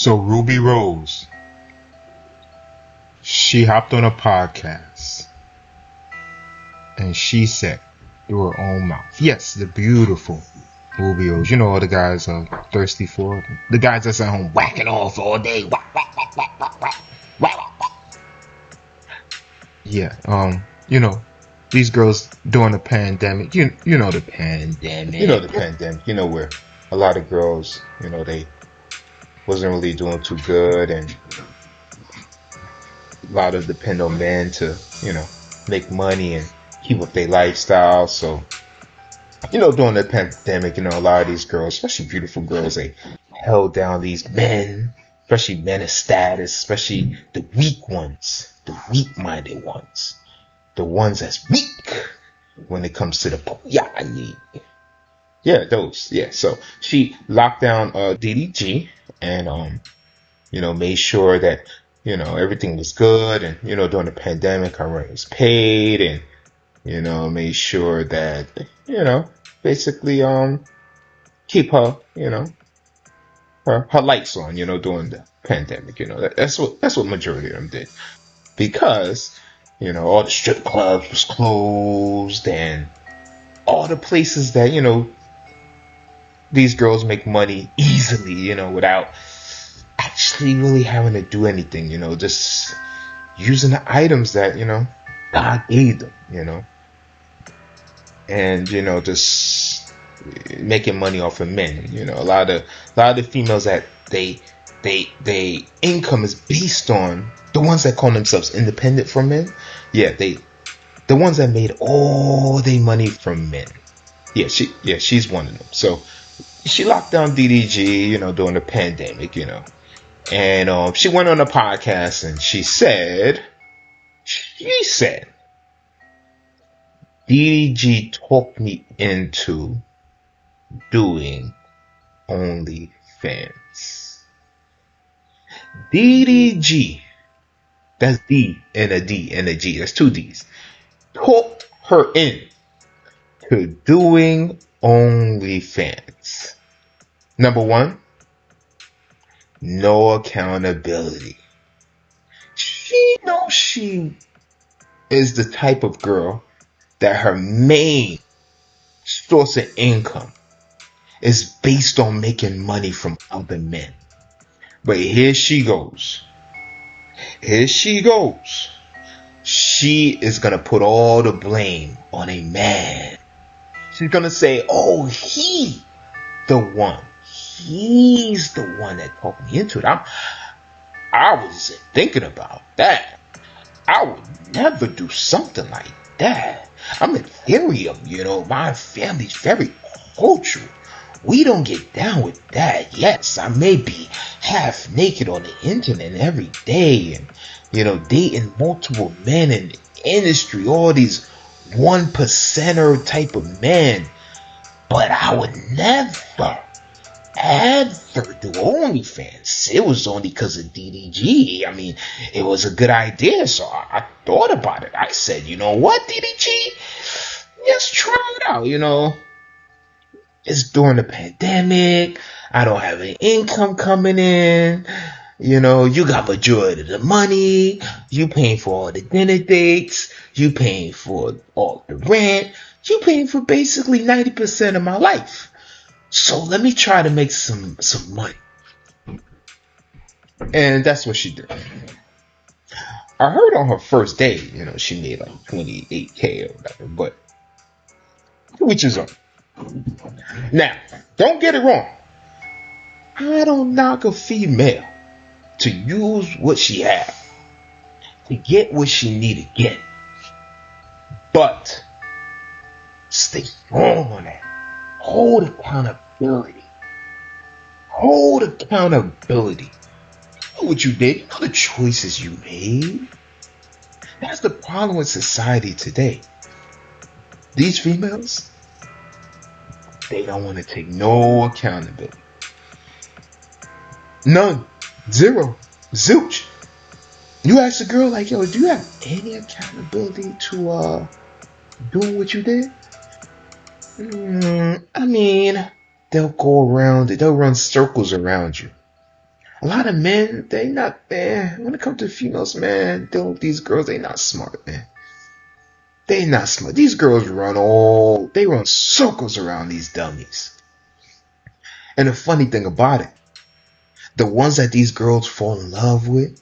So Ruby Rose, she hopped on a podcast and she said through her own mouth, yes, the beautiful Ruby Rose. You know all the guys are thirsty for it. The guys that's at home whacking off all day. Whack, whack, whack, whack, whack, whack, whack, whack, whack. Yeah, these girls during the pandemic, you know the pandemic. You know the pandemic, where a lot of girls, they wasn't really doing too good, and a lot of depend on men to, make money and keep up their lifestyle. So, during the pandemic, a lot of these girls, especially beautiful girls, they held down these men, especially men of status, especially the weak ones, the weak-minded ones, the ones that's weak when it comes to the booyah. Yeah, those. Yeah, so she locked down DDG and made sure that everything was good, and during the pandemic her rent was paid, and made sure that basically keep her her lights on during the pandemic. That's what majority of them did, because all the strip clubs was closed, and all the places that these girls make money easily, without actually really having to do anything, just using the items that, God gave them, and, just making money off of men. A lot of the females that they income is based on the ones that call themselves independent from men. Yeah, the ones that made all their money from men. She's one of them. So she locked down DDG, during the pandemic, and she went on a podcast and she said, DDG talked me into doing OnlyFans. DDG, that's D and a D and a G, that's two D's, talked her in to doing OnlyFans. Number one, no accountability. She knows she is the type of girl that her main source of income is based on making money from other men. But here she goes. She is going to put all the blame on a man. She's going to say, oh, he's the one that talked me into it. I wasn't thinking about that. I would never do something like that. I'm Ethereum, my family's very cultural. We don't get down with that. Yes, I may be half naked on the internet every day and, dating multiple men in the industry, all these 1%er type of men. But I would never, ever do OnlyFans. It was only because of DDG. I mean, it was a good idea, so I thought about it. I said, you know what, DDG? Let's try it out, It's during the pandemic. I don't have any income coming in. You got majority of the money. You paying for all the dinner dates. You paying for all the rent. You paying for basically 90% of my life. So let me try to make some money. And that's what she did. I heard on her first day, she made like 28K or whatever, but which is on. Now, don't get it wrong. I don't knock a female to use what she has to get what she need to get. But stay strong on that. Hold accountability. You know what you did. You know the choices you made. That's the problem with society today. These females, they don't want to take no accountability. None. Zero. Zilch. You ask a girl like, yo, do you have any accountability to doing what you did? I mean, they'll go around it. They'll run circles around you. A lot of men, they not, man, when it comes to females, man, dealing with these girls, they not smart, man. They not smart. These girls they run circles around these dummies. And the funny thing about it, the ones that these girls fall in love with,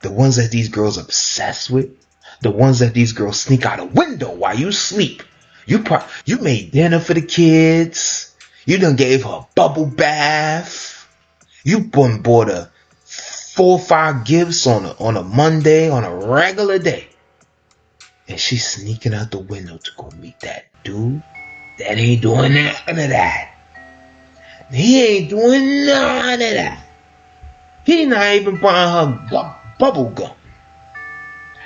the ones that these girls obsess with, the ones that these girls sneak out a window while you sleep. You made dinner for the kids. You done gave her a bubble bath. You bought her 4 or 5 gifts on a Monday, on a regular day. And she's sneaking out the window to go meet that dude that ain't doing none of that. He ain't doing none of that. He not even buying her bubble gum.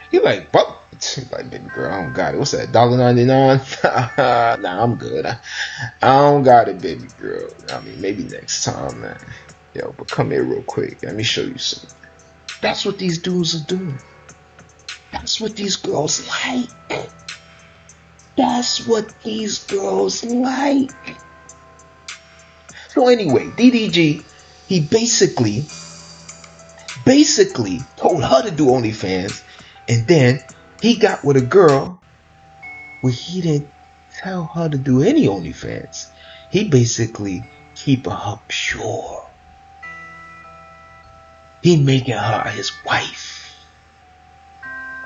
He like, baby girl, I don't got it. What's that, $1.99? Nah, I'm good. I don't got it, baby girl. I mean, maybe next time, man. Yo, but come here real quick. Let me show you something. That's what these dudes are doing. That's what these girls like. That's what these girls like. So anyway, DDG, he basically told her to do OnlyFans, and then he got with a girl where he didn't tell her to do any OnlyFans. He basically keeping her pure. He making her his wife.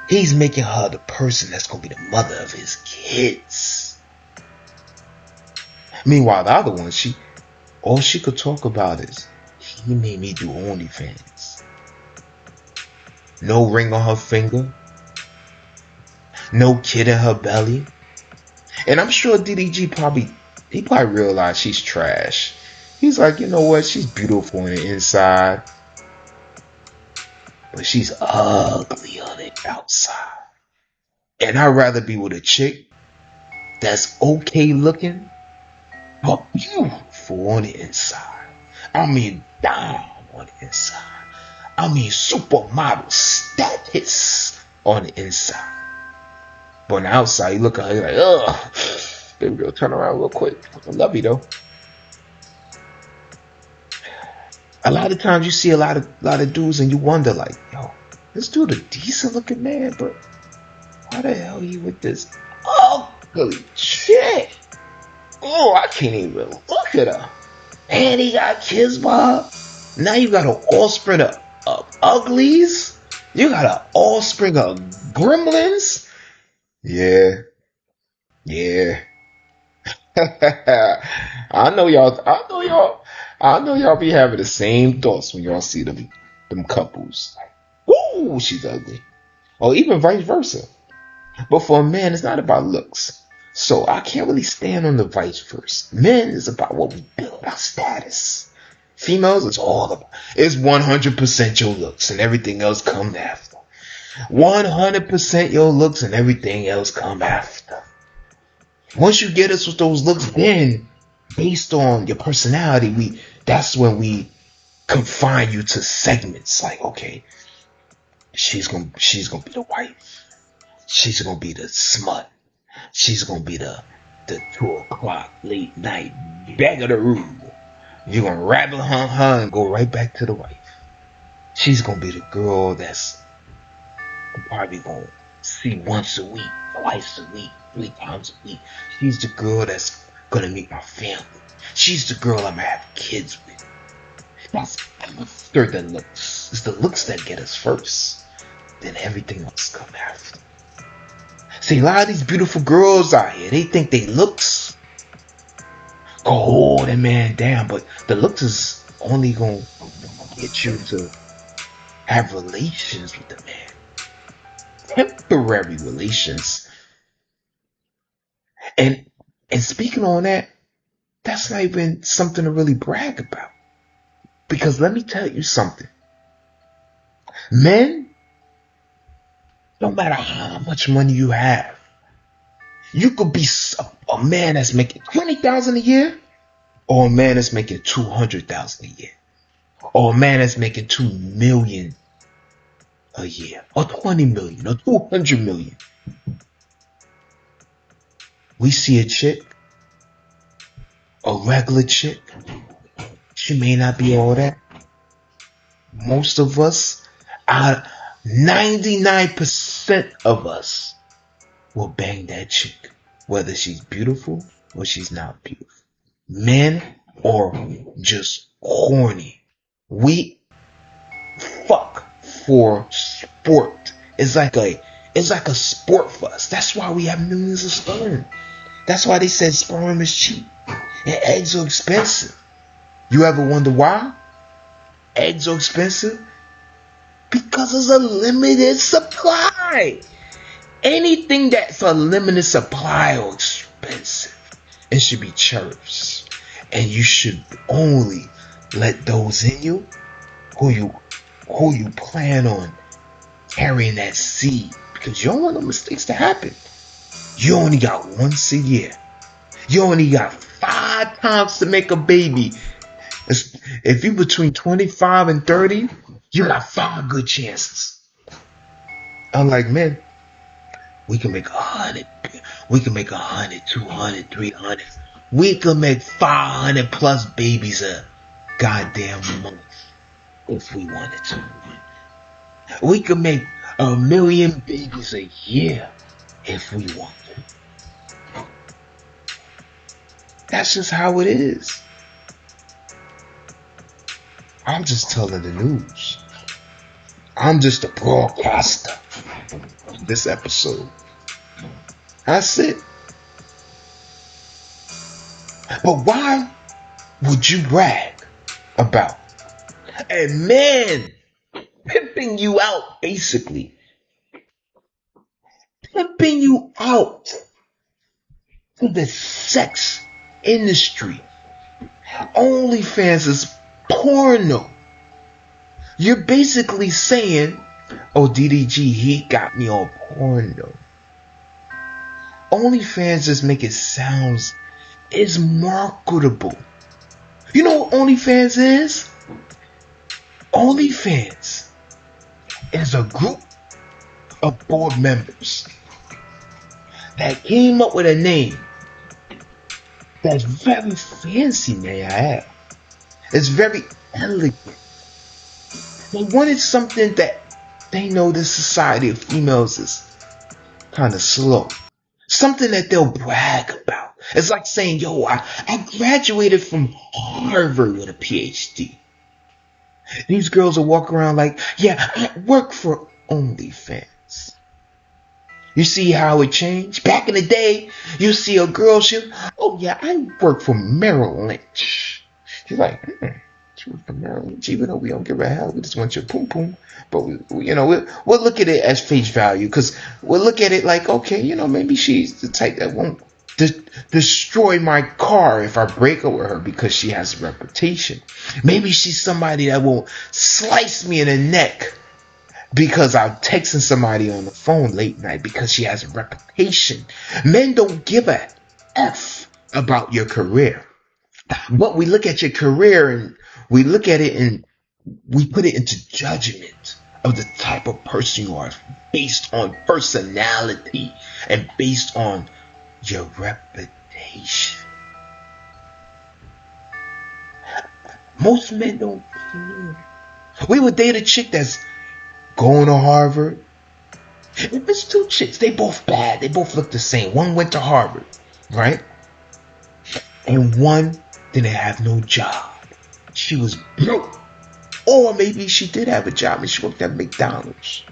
He's making her the person that's going to be the mother of his kids. Meanwhile, the other one, all she could talk about is, he made me do OnlyFans. No ring on her finger. No kid in her belly. And I'm sure DDG probably realized she's trash. He's like, you know what? She's beautiful on the inside, but she's ugly on the outside. And I'd rather be with a chick that's okay looking, but beautiful on the inside. I mean, down on the inside. I mean, supermodel status on the inside. But on the outside, you look at her, you're like, ugh. Baby girl, turn around real quick. I love you, though. A lot of times you see a lot of dudes and you wonder, like, yo, this dude a decent looking man, but why the hell he with this ugly chick? Oh, I can't even look at her. And he got kids by her. Now you got an offspring of uglies. You got an offspring of gremlins. Yeah. I know y'all be having the same thoughts when y'all see them couples. Like, woo, she's ugly. Or even vice versa. But for a man, it's not about looks. So I can't really stand on the vice versa. Men is about what we build, our status. Females, it's 100% your looks and everything else come after. 100% your looks and everything else come after. Once you get us with those looks, then based on your personality, that's when we confine you to segments. Like, okay, she's gonna be the wife. She's gonna be the smut. She's gonna be the 2:00 late night bag of the room. You're gonna rattle her and go right back to the wife. She's gonna be the girl that's probably gonna see once a week, twice a week, 3 times a week. She's the girl that's gonna meet my family. She's the girl I'm gonna have kids with. That's after the looks. It's the looks that get us first. Then everything else come after. See, a lot of these beautiful girls out here, they think they looks go hold that man down, but the looks is only gonna get you to have relations with the man. Temporary relations. And speaking on that, that's not even something to really brag about. Because let me tell you something. Men, no matter how much money you have, you could be a man that's making $20,000 a year, or a man that's making $200,000 a year, or a man that's making $2 million a year, or $20 million, or $200 million. We see a chick, a regular chick. She may not be all that, most of us, 99% of us will bang that chick, whether she's beautiful or she's not beautiful, men or just horny. We fuck for sport. It's like a sport for us. That's why we have millions of sperm. That's why they said sperm is cheap and eggs are expensive. You ever wonder why eggs are expensive? Because it's a limited supply. Anything that's a limited supply or expensive, it should be cherished. And you should only let those in you who you plan on carrying that seed. Because you don't want no mistakes to happen. You only got once a year. You only got 5 times to make a baby. If you're between 25 and 30, you got 5 good chances. Unlike men, we can make 100. We can make 100, 200, 300. We can make 500 plus babies a goddamn month if we wanted to. We can make 1 million babies a year if we want to. That's just how it is. I'm just telling the news. I'm just a broadcaster of this episode. That's it. But why would you brag about a man pimping you out, basically? Pimping you out to the sex industry. OnlyFans is porno. You're basically saying, oh, DDG, he got me on porno. OnlyFans just make it sounds is marketable. You know what OnlyFans is? OnlyFans is a group of board members that came up with a name that's very fancy, may I add. It's very elegant. They wanted something that they know the society of females is kind of slow. Something that they'll brag about. It's like saying, yo, I graduated from Harvard with a PhD. These girls will walk around like, yeah, I work for OnlyFans. You see how it changed? Back in the day, you see a girl, oh yeah, I work for Merrill Lynch. She's like, she works for Merrill Lynch, even though we don't give a hell, we just want your poom poom. But we'll look at it as face value, because we'll look at it like, okay, maybe she's the type that won't destroy my car if I break up with her because she has a reputation. Maybe she's somebody that won't slice me in the neck because I'm texting somebody on the phone late night because she has a reputation. Men don't give a F about your career. But we look at your career and we look at it and we put it into judgment of the type of person you are based on personality and based on your reputation. Most men don't care. We would date a chick that's going to Harvard. If it's 2 chicks, they both bad. They both look the same. One went to Harvard, right? And one didn't have no job. She was broke. Or maybe she did have a job and she worked at McDonald's.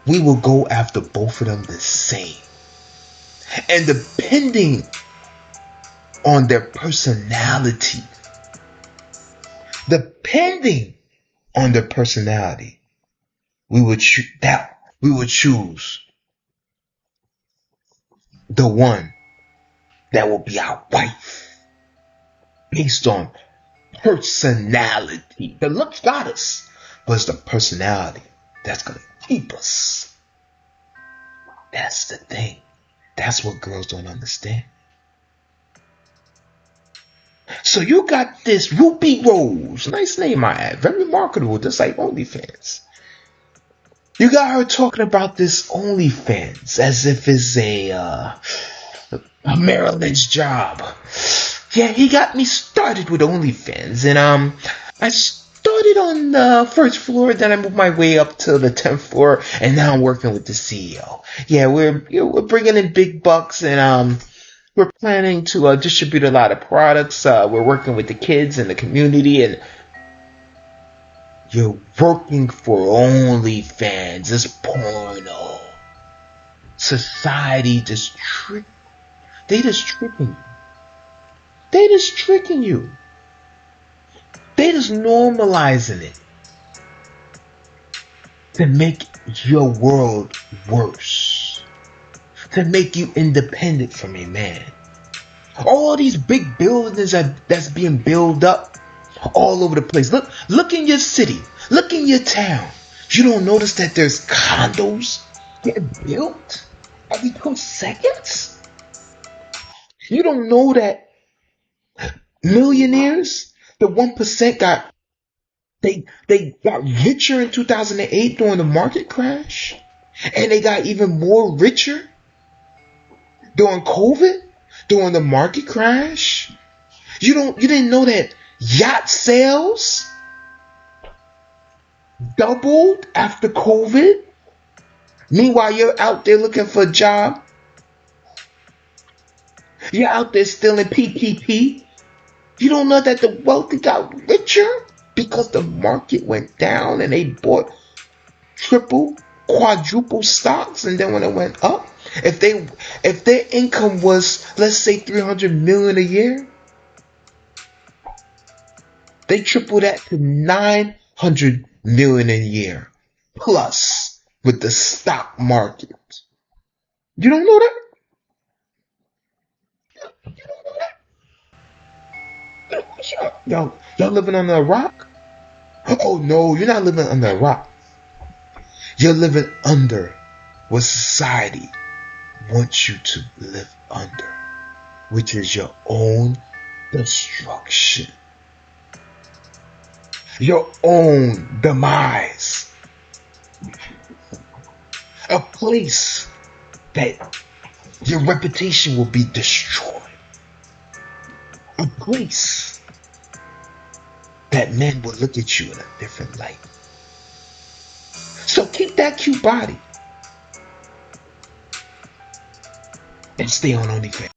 We will go after both of them the same. And depending on their personality, we would choose the one that will be our wife based on personality. The looks got us, but it's the personality that's gonna keep us. That's the thing. That's what girls don't understand. So you got this Ruby Rose, nice name I have, very marketable, just like OnlyFans. You got her talking about this OnlyFans as if it's a Merrill Lynch job. Yeah, he got me started with OnlyFans, and I started started on the first floor, then I moved my way up to the 10th floor, and now I'm working with the CEO. Yeah, we're bringing in big bucks, and we're planning to distribute a lot of products. We're working with the kids and the community, and you're working for OnlyFans. It's porno. Society they just tricking you. They just tricking you. They just normalizing it to make your world worse, to make you independent from a man. All these big buildings that's being built up all over the place. Look in your city. Look in your town. You don't notice that there's condos getting built every 2 seconds? You don't know that millionaires, the 1% they got richer in 2008 during the market crash, and they got even more richer during COVID, during the market crash. You didn't know that yacht sales doubled after COVID? Meanwhile, you're out there looking for a job. You're out there stealing PPP. You don't know that the wealthy got richer because the market went down and they bought triple, quadruple stocks, and then when it went up, if their income was, let's say, 300 million a year, they triple that to 900 million a year plus with the stock market. You don't know that? Y'all living under a rock? Oh no, you're not living under a rock. You're living under what society wants you to live under, which is your own destruction, your own demise. A place that your reputation will be destroyed. A place that men will look at you in a different light. So keep that cute body and stay on OnlyFans.